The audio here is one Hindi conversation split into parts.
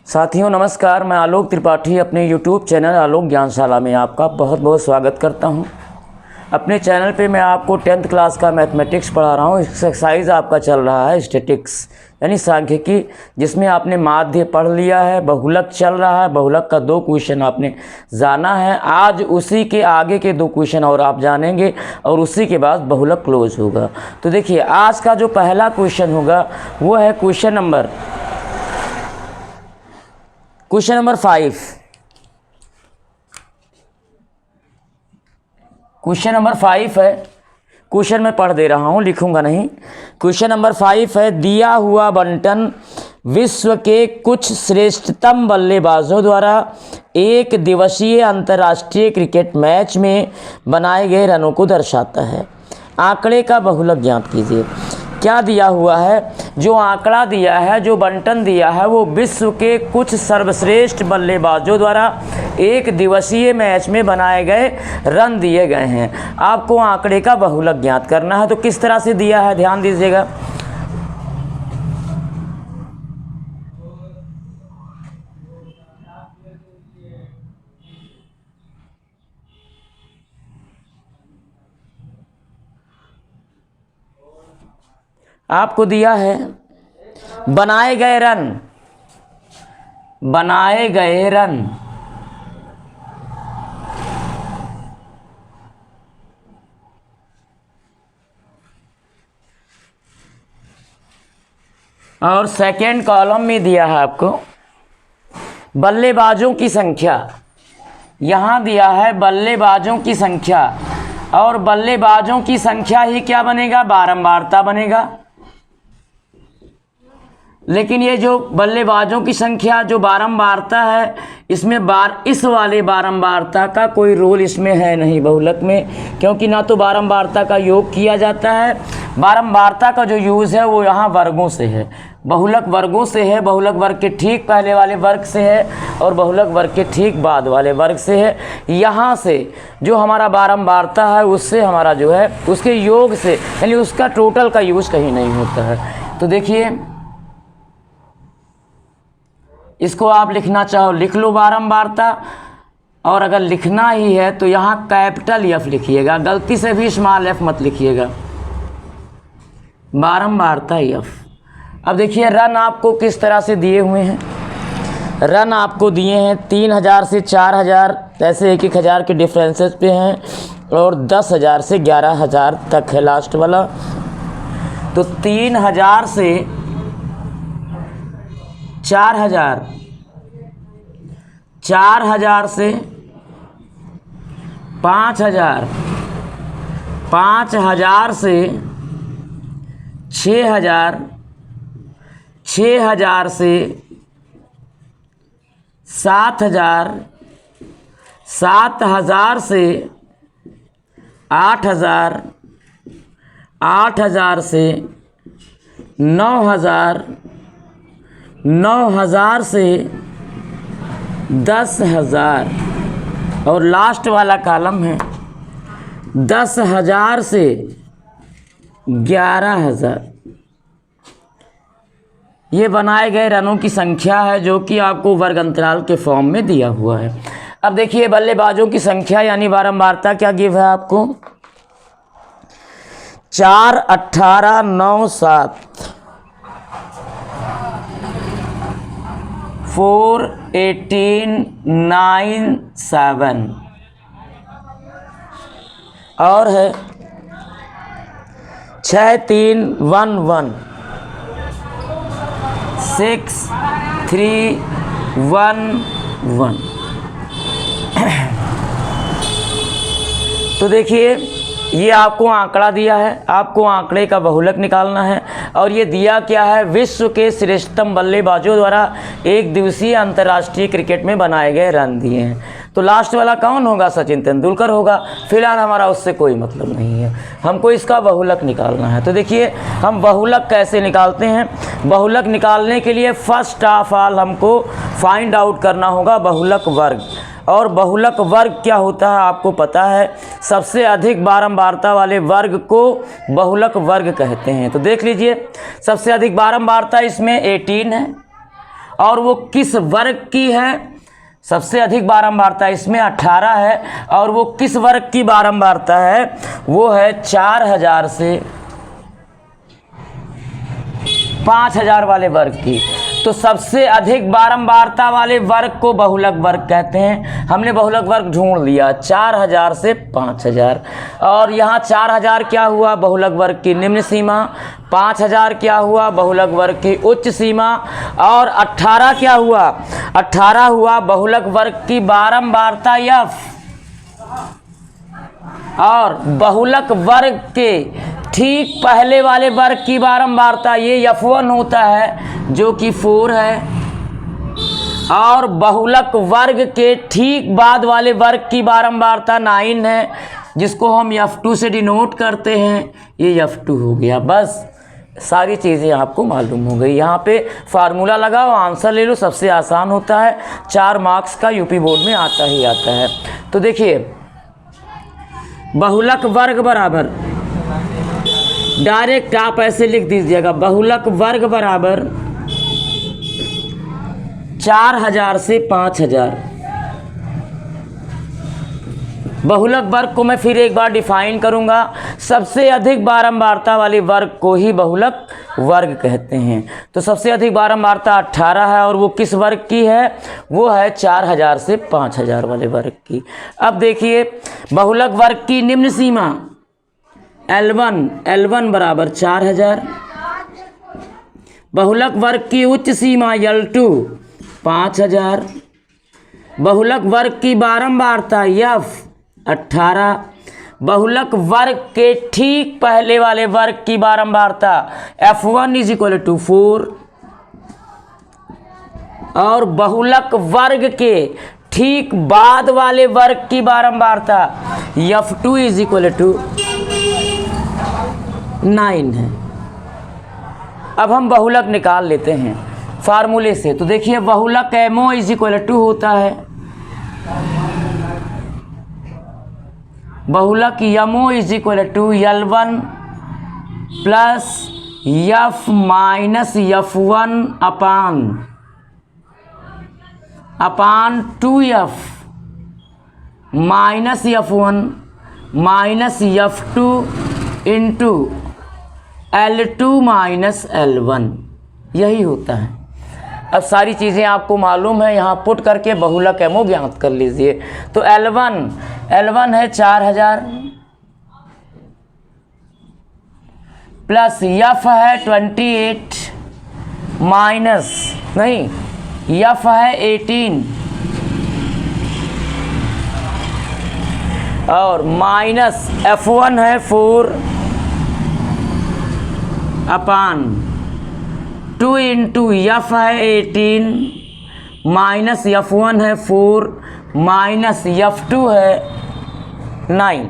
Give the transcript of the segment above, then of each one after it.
साथियों नमस्कार, मैं आलोक त्रिपाठी अपने YouTube चैनल आलोक ज्ञानशाला में आपका बहुत बहुत स्वागत करता हूं। अपने चैनल पे मैं आपको 10th क्लास का मैथमेटिक्स पढ़ा रहा हूं। एक्सरसाइज आपका चल रहा है स्टैटिक्स यानी सांख्यिकी, जिसमें आपने माध्य पढ़ लिया है। बहुलक चल रहा है, बहुलक का 2 क्वेश्चन आपने जाना है। आज उसी के आगे के 2 क्वेश्चन और आप जानेंगे और उसी के बाद बहुलक क्लोज होगा। तो देखिए आज का जो पहला क्वेश्चन होगा वो है क्वेश्चन नंबर 5। क्वेश्चन नंबर 5 है। क्वेश्चन मैं पढ़ दे रहा हूँ, लिखूंगा नहीं। क्वेश्चन नंबर 5 है, दिया हुआ बंटन विश्व के कुछ श्रेष्ठतम बल्लेबाजों द्वारा एक दिवसीय अंतर्राष्ट्रीय क्रिकेट मैच में बनाए गए रनों को दर्शाता है। आंकड़े का बहुलक ज्ञात कीजिए। क्या दिया हुआ है? जो आंकड़ा दिया है, जो बंटन दिया है, वो विश्व के कुछ सर्वश्रेष्ठ बल्लेबाजों द्वारा एक दिवसीय मैच में बनाए गए रन दिए गए हैं। आपको आंकड़े का बहुलक ज्ञात करना है। तो किस तरह से दिया है, ध्यान दीजिएगा। आपको दिया है बनाए गए रन, और सेकेंड कॉलम में दिया है आपको बल्लेबाजों की संख्या। यहाँ दिया है बल्लेबाजों की संख्या, और बल्लेबाजों की संख्या ही क्या बनेगा? बारंबारता बनेगा। लेकिन ये जो बल्लेबाजों की संख्या जो बारंबारता है, इसमें इस वाले बारंबारता का कोई रोल इसमें है नहीं बहुलक में, क्योंकि ना तो बारंबारता का योग किया जाता है। बारंबारता का जो यूज़ है वो यहाँ वर्गों से है, बहुलक वर्गों से है। बहुलक वर्ग के ठीक पहले वाले वर्ग से है और बहुलक वर्ग के ठीक बाद वाले वर्ग से है। यहाँ से जो हमारा बारंबारता है उससे हमारा जो है उसके योग से, यानी उसका टोटल का यूज़ कहीं नहीं होता है। तो देखिए, इसको आप लिखना चाहो लिख लो बारंबारता, और अगर लिखना ही है तो यहाँ कैपिटल एफ लिखिएगा, गलती से भी स्मॉल एफ मत लिखिएगा। बारंबारता एफ। अब देखिए रन आपको किस तरह से दिए हुए हैं। रन आपको दिए हैं 3000 से 4000, ऐसे 1-1000 के डिफरेंसेस पे हैं, और 10,000 से 11,000 तक है लास्ट वाला। तो 3000 से 4000, 4000 से 5000, 5000 से 6000, 6000 से 7000, 7000 से 8000, 8000 से 9000, 9000 से 10,000, और लास्ट वाला कॉलम है 10,000 से 11,000। ये बनाए गए रनों की संख्या है जो कि आपको वर्ग अंतराल के फॉर्म में दिया हुआ है। अब देखिए बल्लेबाजों की संख्या यानी बारंबारता क्या गिव है आपको? 4, 18, 9, 7, 4, 18, 9, 7, और है 6, 3, 1, 1, 6, 3, 1, 1। तो देखिए ये आपको आंकड़ा दिया है, आपको आंकड़े का बहुलक निकालना है। और ये दिया क्या है? विश्व के श्रेष्ठतम बल्लेबाजों द्वारा एक दिवसीय अंतर्राष्ट्रीय क्रिकेट में बनाए गए रन दिए हैं। तो लास्ट वाला कौन होगा? सचिन तेंदुलकर होगा। फिलहाल हमारा उससे कोई मतलब नहीं है, हमको इसका बहुलक निकालना है। तो देखिए हम बहुलक कैसे निकालते हैं। बहुलक निकालने के लिए फर्स्ट ऑफ ऑल हमको फाइंड आउट करना होगा बहुलक वर्ग। और बहुलक वर्ग क्या होता है आपको पता है, सबसे अधिक बारंबारता वाले वर्ग को बहुलक वर्ग कहते हैं। तो देख लीजिए सबसे अधिक बारंबारता इसमें 18 है और वो किस वर्ग की है? सबसे अधिक बारंबारता इसमें 18 है और वो किस वर्ग की बारंबारता है? वो है 4000 से 5000 वाले वर्ग की। तो सबसे अधिक बारंबारता वाले वर्ग को बहुलक वर्ग कहते हैं। हमने बहुलक वर्ग ढूंढ लिया 4000 से 5000, और यहाँ 4000 क्या हुआ? बहुलक वर्ग की निम्न सीमा। 5000 क्या हुआ? बहुलक वर्ग की उच्च सीमा। और 18 क्या हुआ? 18 हुआ बहुलक वर्ग की बारंबारता f। और बहुलक वर्ग के ठीक पहले वाले वर्ग की बारंबारता ये f1 होता है जो कि 4 है, और बहुलक वर्ग के ठीक बाद वाले वर्ग की बारंबारता 9 है, जिसको हम f2 से डिनोट करते हैं। ये f2 हो गया। बस सारी चीज़ें आपको मालूम हो गई। यहाँ पे फार्मूला लगाओ, आंसर ले लो, सबसे आसान होता है। 4 मार्क्स का यूपी बोर्ड में आता ही आता है। तो देखिए, बहुलक वर्ग बराबर, डायरेक्ट आप ऐसे लिख दीजिएगा, बहुलक वर्ग बराबर 4000 से 5000। बहुलक वर्ग को मैं फिर एक बार डिफाइन करूंगा। सबसे अधिक बारंबारता वाले वर्ग को ही बहुलक वर्ग कहते हैं। तो सबसे अधिक बारंबारता 18 है और वो किस वर्ग की है? वो है 4000 से 5000 वाले वर्ग की। अब देखिए, बहुलक वर्ग की निम्न सीमा L1 बराबर 4000। बहुलक वर्ग की उच्च सीमा L2 5000। बहुलक वर्ग की बारंबारता f 18। बहुलक वर्ग के ठीक पहले वाले वर्ग की बारंबारता f1 = 4। और बहुलक वर्ग के ठीक बाद वाले वर्ग की बारंबारता f2 = 9 है। अब हम बहुलक निकाल लेते हैं फार्मूले से। तो देखिए, बहुलक MO = होता है, बहुलक MO = L1 plus f minus f1 अपान 2f minus f1 minus f2 into L2 minus L1, यही होता है। अब सारी चीज़ें आपको मालूम है, यहाँ पुट करके बहुलक MO ज्ञात कर लीजिए। तो L1 है 4000 प्लस f है 28 माइनस नहीं f है 18 और माइनस f1 है 4 अपान 2 इंटू f है 18 माइनस f1 है 4 माइनस f2 है 9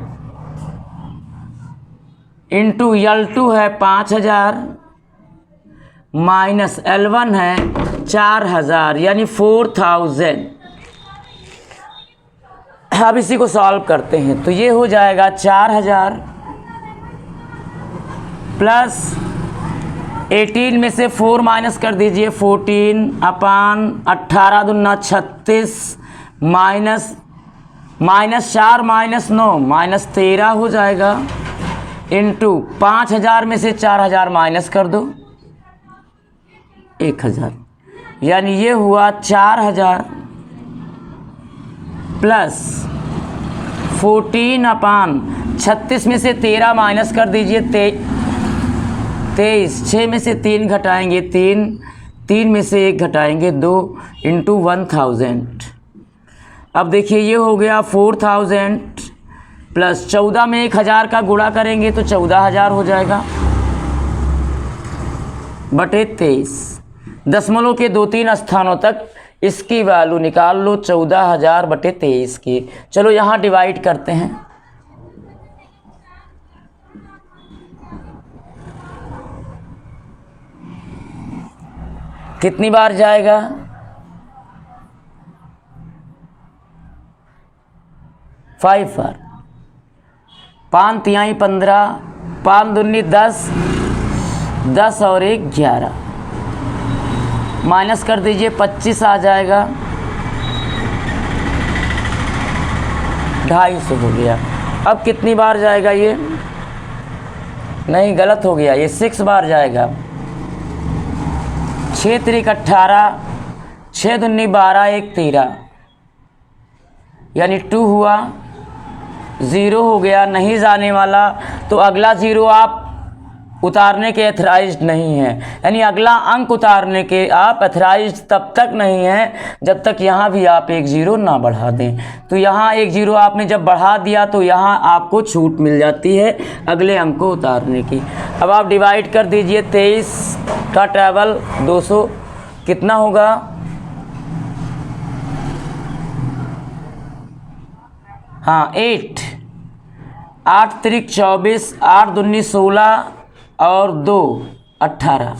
इंटू L2 है 5000 माइनस L1 है 4000 यानी 4000। अब इसी को सॉल्व करते हैं तो ये हो जाएगा 4000 प्लस 18 में से 4 माइनस कर दीजिए 14 अपान 18 दूना 36 माइनस 4 माइनस 9 माइनस 13 हो जाएगा इंटू 5000 में से 4000 माइनस कर दो 1000, यानी ये हुआ 4000 प्लस 14 अपान 36 में से 13 माइनस कर दीजिए 23, 6 में से 3 घटाएंगे 3 में से 1 घटाएंगे 2 इंटू 1000। अब देखिए ये हो गया 4000 प्लस 14 में 1000 का गुणा करेंगे तो 14000 हो जाएगा बटे 23। दशमलव के 2-3 स्थानों तक इसकी वैल्यू निकाल लो 14000 बटे 23 की। चलो यहाँ डिवाइड करते हैं। कितनी बार जाएगा? 5 बार। 5 तिहाई 15, 5 दूनी 10, 10 और 1 11, माइनस कर दीजिए, 25 आ जाएगा, 250 हो गया। अब कितनी बार जाएगा ये? नहीं, गलत हो गया, ये 6 बार जाएगा। 6 त्रिक 18, 6 दूनी 12, 1 13, यानी 2 हुआ, 0 हो गया, नहीं जाने वाला। तो अगला 0 आप उतारने के एथराइज्ड नहीं हैं, यानी अगला अंक उतारने के आप एथराइज्ड तब तक नहीं हैं जब तक यहाँ भी आप 1 0 ना बढ़ा दें। तो यहाँ 1 0 आपने जब बढ़ा दिया तो यहाँ आपको छूट मिल जाती है अगले अंक को उतारने की। अब आप डिवाइड कर दीजिए, 23 का ट्रैवल 200 कितना होगा? हाँ 8 त्रिक 24, 8 दूनी 16 और 2 18,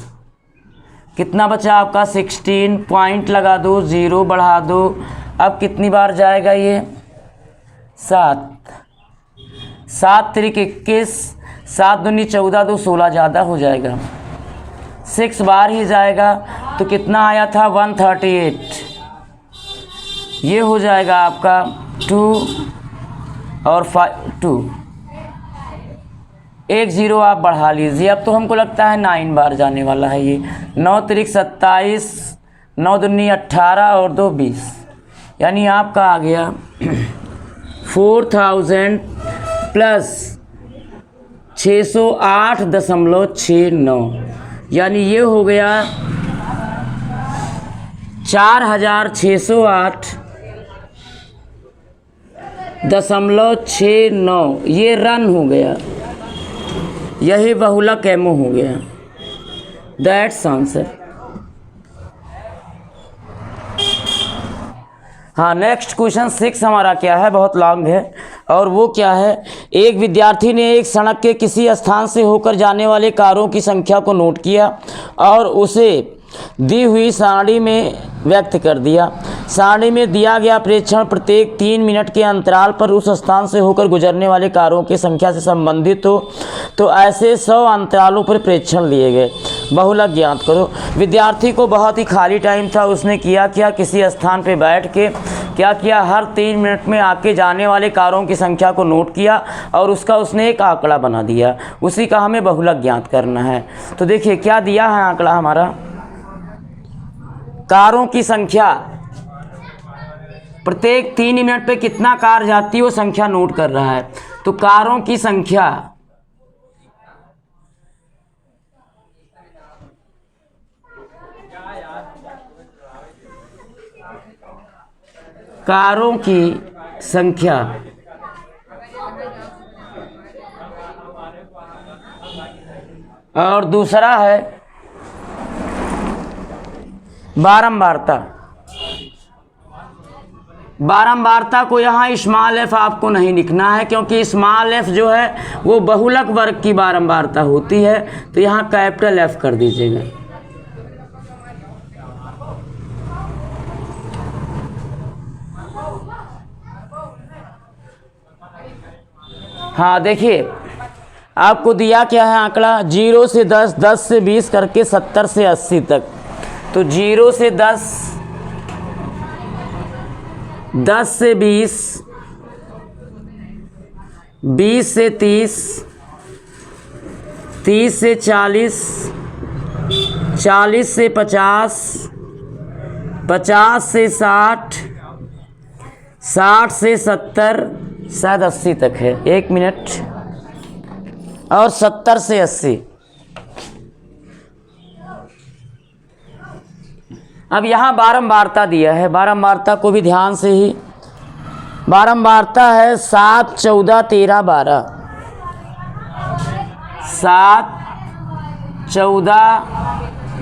कितना बचा आपका? 16। पॉइंट लगा दो, 0 बढ़ा दो। अब कितनी बार जाएगा ये? 7 त्रिक 21, 7 दूनी 14, 2 16, ज़्यादा हो जाएगा, 6 बार ही जाएगा। तो कितना आया था? 138। ये हो जाएगा आपका 2 और 2, 1 0 आप बढ़ा लीजिए। अब तो हमको लगता है 9 बार जाने वाला है ये। 9 त्रिक 27, 9 दूनी 18 और 2 20, यानी आपका आ गया 4000 प्लस 608.69, यानी ये हो गया 4608.69, ये रन हो गया, यही बहुलक एमओ हो गया। That's answer. हाँ, नेक्स्ट क्वेश्चन 6 हमारा क्या है, बहुत लॉन्ग है, और वो क्या है? एक विद्यार्थी ने एक सड़क के किसी स्थान से होकर जाने वाले कारों की संख्या को नोट किया और उसे दी हुई सारणी में व्यक्त कर दिया। सारणी में दिया गया प्रेक्षण प्रत्येक 3 मिनट के अंतराल पर उस स्थान से होकर गुजरने वाले कारों की संख्या से संबंधित हो, तो ऐसे 100 अंतरालों पर प्रेक्षण लिए गए। बहुलक ज्ञात करो। विद्यार्थी को बहुत ही खाली टाइम था, उसने किया क्या? किसी स्थान पर बैठ के क्या किया? हर 3 मिनट में आके जाने वाले कारों की संख्या को नोट किया और उसका उसने एक आंकड़ा बना दिया। उसी का हमें बहुलक ज्ञात करना है। तो देखिए क्या दिया है आंकड़ा हमारा, कारों की संख्या, प्रत्येक 3 मिनट पे कितना कार जाती है वो संख्या नोट कर रहा है। तो कारों की संख्या, कारों की संख्या और दूसरा है बारंबारता। बारंबारता को यहाँ स्मॉल एफ आपको नहीं लिखना है, क्योंकि स्मॉल एफ जो है वो बहुलक वर्ग की बारंबारता होती है, तो यहाँ कैपिटल एफ कर दीजिएगा। हाँ देखिए आपको दिया क्या है आंकड़ा, 0 से 10, 10 से 20 करके 70 से 80 तक। तो 0 से 10, 10 से 20, 20 से 30, 30 से 40, 40 से 50, 50 से 60, 60 से 70, शायद 80 तक है, 1 मिनट, और 70 से 80। अब यहाँ बारंबारता दिया है, बारंबारता को भी ध्यान से ही, बारंबारता है 7, 14, 13, 12, 7, 14,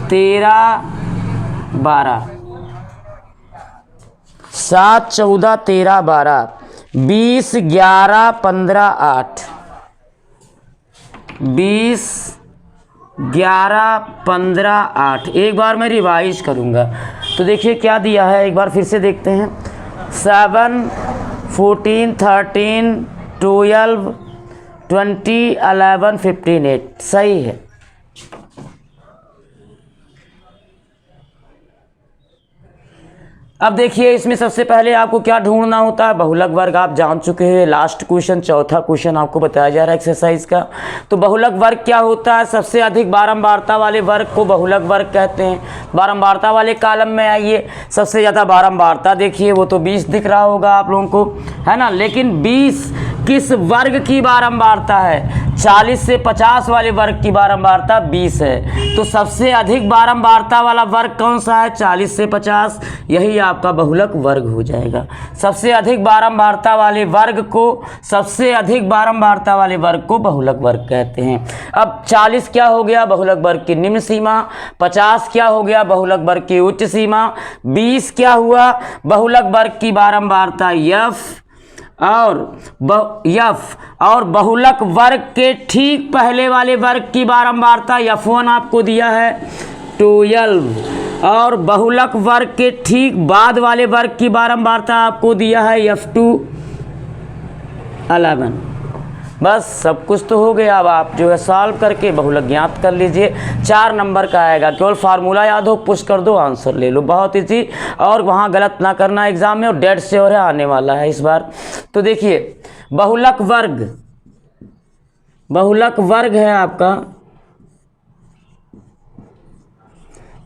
13, 12, 7, 14, 13, 12, 20, 11, 15, 8, 20, 11, 15, 8। एक बार मैं रिवाइज करूँगा। तो देखिए क्या दिया है, एक बार फिर से देखते हैं। 7, 14, 13, 12, 20, 11, 15, 8 सही है। अब देखिए इसमें सबसे पहले आपको क्या ढूंढना होता है, बहुलक वर्ग आप जान चुके हैं। लास्ट क्वेश्चन, चौथा क्वेश्चन आपको बताया जा रहा है एक्सरसाइज का। तो बहुलक वर्ग क्या होता है, सबसे अधिक बारंबारता वाले वर्ग को बहुलक वर्ग कहते हैं। बारंबारता वाले कॉलम में आइए, सबसे ज़्यादा बारंबारता देखिए वो तो 20 दिख रहा होगा आप लोगों को, है ना। लेकिन 20 किस वर्ग की बारंबारता है, 40 से 50 वाले वर्ग की बारंबारता 20 है। तो सबसे अधिक बारंबारता वाला वर्ग कौन सा है, 40 से 50, यही आपका बहुलक वर्ग हो जाएगा। सबसे अधिक बारंबारता वाले वर्ग को, सबसे अधिक बारंबारता वाले वर्ग को बहुलक वर्ग कहते हैं। अब 40 क्या हो गया, बहुलक वर्ग की निम्न सीमा। 50 क्या हो गया, बहुलक वर्ग की उच्च सीमा। 20 क्या हुआ, बहुलक वर्ग की बारंबारता एफ, और बहुलक वर्ग के ठीक पहले वाले वर्ग की बारंबारता F1 आपको दिया है 12, और बहुलक वर्ग के ठीक बाद वाले वर्ग की बारंबारता आपको दिया है F2 11। बस सब कुछ तो हो गया। अब आप जो है सॉल्व करके बहुलक ज्ञात कर लीजिए। 4 नंबर का आएगा, केवल फार्मूला याद हो, पुश कर दो, आंसर ले लो, बहुत इजी। और वहाँ गलत ना करना एग्जाम में, और डेट श्योर है आने वाला है इस बार। तो देखिए बहुलक वर्ग है आपका,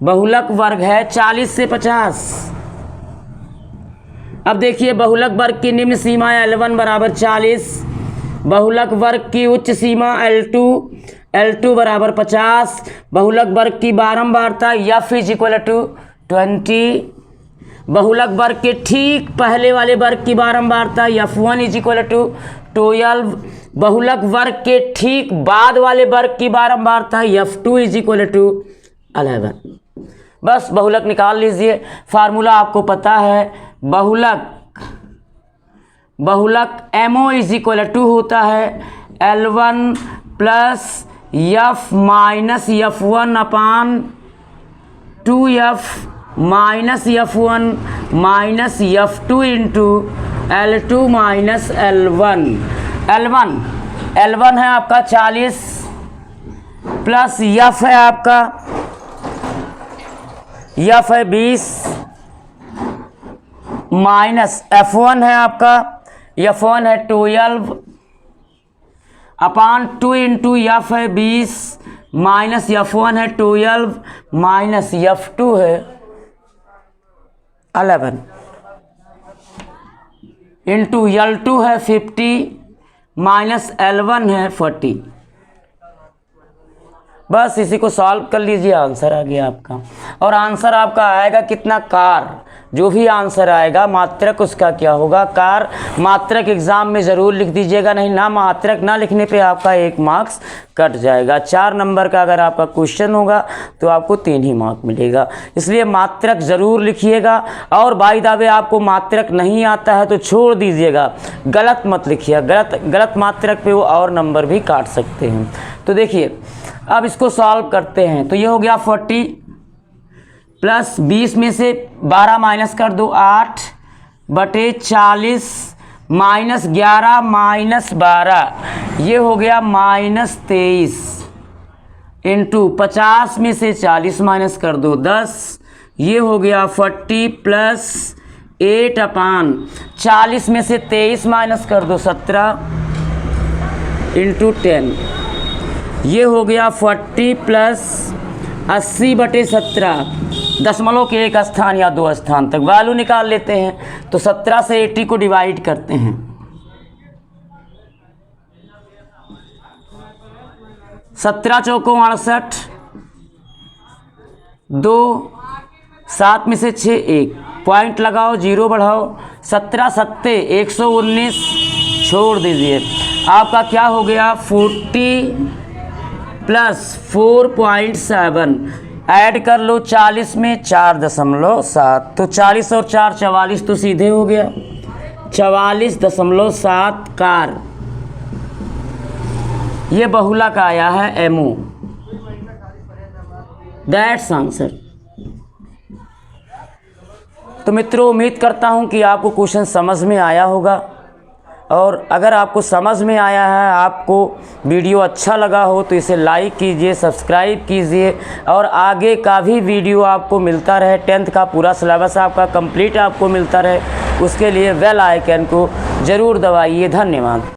बहुलक वर्ग है 40 से 50। अब देखिए बहुलक वर्ग की निम्न सीमा L1 बराबर 40, बहुलक वर्ग की उच्च सीमा L2 बराबर 50, बहुलक वर्ग की बारंबारता F = 20, बहुलक वर्ग के ठीक पहले वाले वर्ग की बारंबारता F1 = 12, बहुलक वर्ग के ठीक बाद वाले वर्ग की बारंबारता F2 = 11। बस बहुलक निकाल लीजिए। फार्मूला आपको पता है, बहुलक MO = होता है L1 plus F minus F1 अपान 2F minus F1 minus F2 into L2 minus L1। L1 है आपका 40 प्लस F है आपका, F है 20 माइनस F1 है आपका, F1 है 12 अपान 2 इंटू F है 20 माइनस F1 है 12 माइनस F2 है 11 इंटू L2 है 50 माइनस L1 है 40। बस इसी को सॉल्व कर लीजिए, आंसर आ गया आपका। और आंसर आपका आएगा कितना, कार। जो भी आंसर आएगा मात्रक उसका क्या होगा, कार। मात्रक एग्जाम में ज़रूर लिख दीजिएगा, नहीं ना मात्रक ना लिखने पे आपका 1 मार्क्स कट जाएगा। 4 नंबर का अगर आपका क्वेश्चन होगा तो आपको 3 ही मार्क मिलेगा, इसलिए मात्रक ज़रूर लिखिएगा। और बाय द वे आपको मात्रक नहीं आता है तो छोड़ दीजिएगा, गलत मत लिखिए, गलत मात्रक पे वो और नंबर भी काट सकते हैं। तो देखिए अब इसको सॉल्व करते हैं। तो ये हो गया 40 प्लस 20 में से 12 माइनस कर दो 8 बटे 40 माइनस 11 माइनस 12, ये हो गया माइनस 23 इंटू 50 में से 40 माइनस कर दो 10, ये हो गया 40 प्लस 8 अपान 40 में से 23 माइनस कर दो 17 इंटू 10, ये हो गया 40 प्लस 80 बटे 17, दशमलव के 1 स्थान या 2 स्थान तक वैल्यू निकाल लेते हैं। तो 17 से 80 को डिवाइड करते हैं, 17 चौको 68, 2 7 में से 6 1 पॉइंट लगाओ, 0 बढ़ाओ, 17 सत्ते 119 छोड़ दीजिए। आपका क्या हो गया 40 प्लस 4.7 ऐड कर लो 40 में 4.7, तो 40 और 4 44 तो सीधे हो गया 44.7 कार। ये बहुलक आया है एमओ, दैट्स आंसर। तो मित्रों उम्मीद करता हूं कि आपको क्वेश्चन समझ में आया होगा। और अगर आपको समझ में आया है, आपको वीडियो अच्छा लगा हो तो इसे लाइक कीजिए, सब्सक्राइब कीजिए और आगे का भी वीडियो आपको मिलता रहे, 10th का पूरा सिलेबस आपका कंप्लीट आपको मिलता रहे, उसके लिए बेल आइकन को ज़रूर दबाइए। धन्यवाद।